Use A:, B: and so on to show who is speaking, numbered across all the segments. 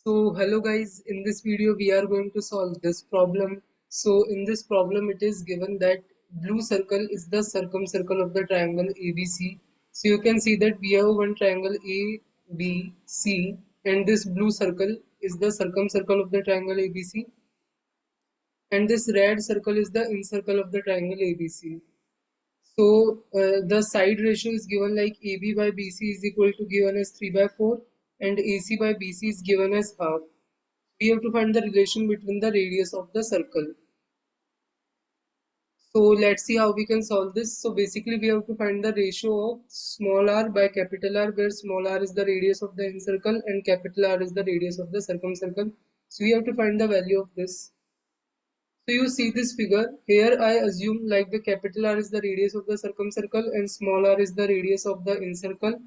A: So hello guys, in this video we are going to solve this problem. So in this problem it is given that blue circle is the circumcircle of the triangle ABC. So you can see that we have one triangle ABC and this blue circle is the circumcircle of the triangle ABC and this red circle is the incircle of the triangle ABC. So the side ratio is given like AB by BC is equal to given as 3 by 4 and AC by BC is given as half. We have to find the relation between the radius of the circle. So let's see how we can solve this. So basically we have to find the ratio of small r by capital R, where small r is the radius of the incircle and capital R is the radius of the circumcircle. So we have to find the value of this. So you see this figure here. I assume like the capital R is the radius of the circumcircle and small r is the radius of the incircle.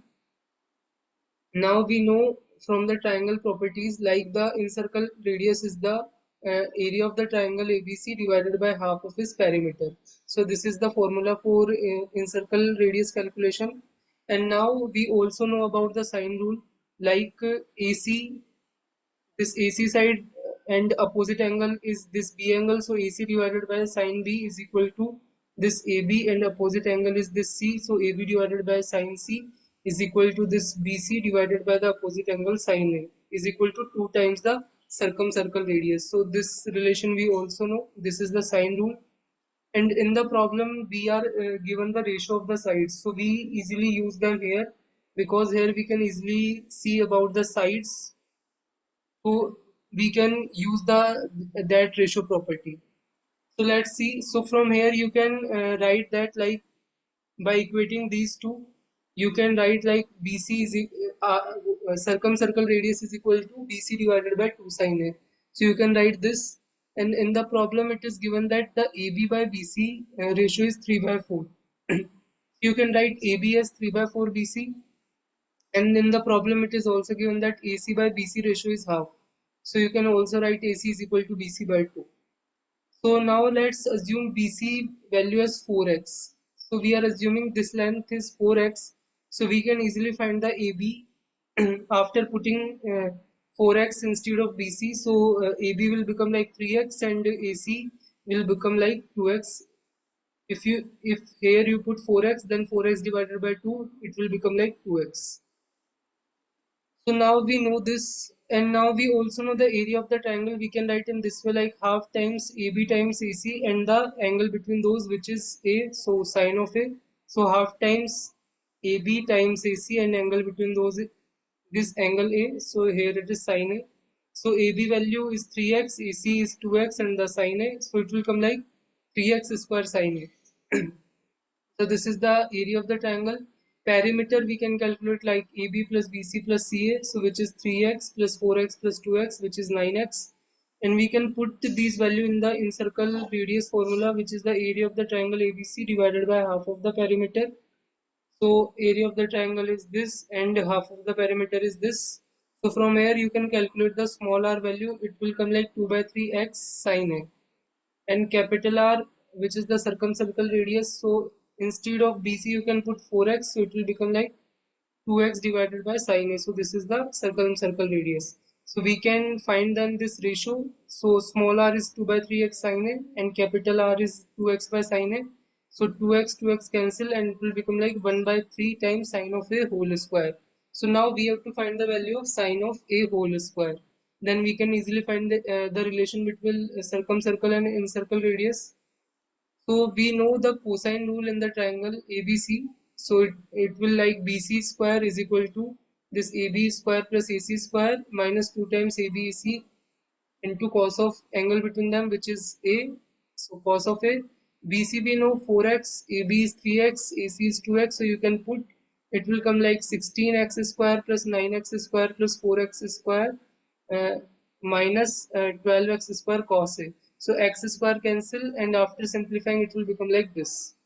A: Now we know from the triangle properties like the incircle radius is the area of the triangle ABC divided by half of its perimeter. So this is the formula for incircle radius calculation. And now we also know about the sine rule like AC, this AC side and opposite angle is this B angle. So AC divided by sine B is equal to this AB and opposite angle is this C. So AB divided by sine C is equal to this BC divided by the opposite angle sine A is equal to 2 times the circumcircle radius. So this relation we also know. This is the sine rule. And in the problem we are given the ratio of the sides. So we easily use them here because here we can easily see about the sides, so we can use the that ratio property. So let's see. So from here you can write that like by equating these two, you can write like BC is circumcircle radius is equal to BC divided by 2 sine A. So you can write this, and in the problem it is given that the AB by BC ratio is 3 by 4. You can write AB as 3 by 4 BC, and in the problem it is also given that AC by BC ratio is half. So you can also write AC is equal to BC by 2. So now let's assume BC value as 4x. So we are assuming this length is 4x. So we can easily find the AB after putting 4x instead of BC. So AB will become like 3x and AC will become like 2x. If here you put 4x, then 4x divided by 2, it will become like 2x. So now we know this, and now we also know the area of the triangle. We can write in this way like half times AB times AC and the angle between those, which is A, so sine of A. So half times AB times AC and angle between those, this angle A. So here it is sine A. So AB value is 3x, AC is 2x and the sine A. So it will come like 3x square sine A. So this is the area of the triangle. Perimeter we can calculate like AB plus BC plus CA, so which is 3x plus 4x plus 2x, which is 9x. And we can put these value in the incircle radius formula, which is the area of the triangle ABC divided by half of the perimeter. So area of the triangle is this and half of the perimeter is this. So from here you can calculate the small r value. It will come like 2 by 3x sine A, and capital R, which is the circumcircle radius. So instead of BC you can put 4x, so it will become like 2x divided by sine A. So this is the circumcircle radius. So we can find then this ratio. So small r is 2 by 3x sine A and capital R is 2x by sine A. So 2x cancel and it will become like 1 by 3 times sine of A whole square. So now we have to find the value of sine of A whole square. Then we can easily find the relation between circumcircle and incircle radius. So we know the cosine rule in the triangle ABC. So it will like BC square is equal to this AB square plus AC square minus 2 times ABEC into cos of angle between them, which is A. So cos of A. BC we know 4x, AB is 3x, AC is 2x. So you can put, it will come like 16x square plus 9x square plus 4x square uh, minus 12x square cos A. So x square cancel, and after simplifying it will become like this.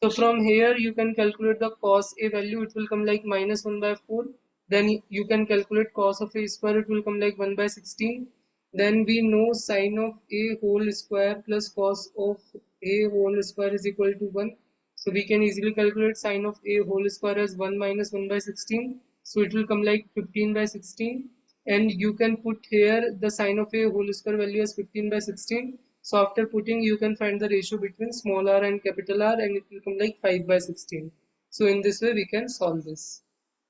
A: So from here you can calculate the cos A value. It will come like minus 1 by 4. Then you can calculate cos of A square. It will come like 1 by 16. Then we know sine of A whole square plus cos of A whole square is equal to 1. So we can easily calculate sine of A whole square as 1 minus 1 by 16. So it will come like 15 by 16. and you can put here the sine of a whole square value as 15 by 16. So after putting, you can find the ratio between small r and capital R, and it will come like 5 by 16. So in this way we can solve this.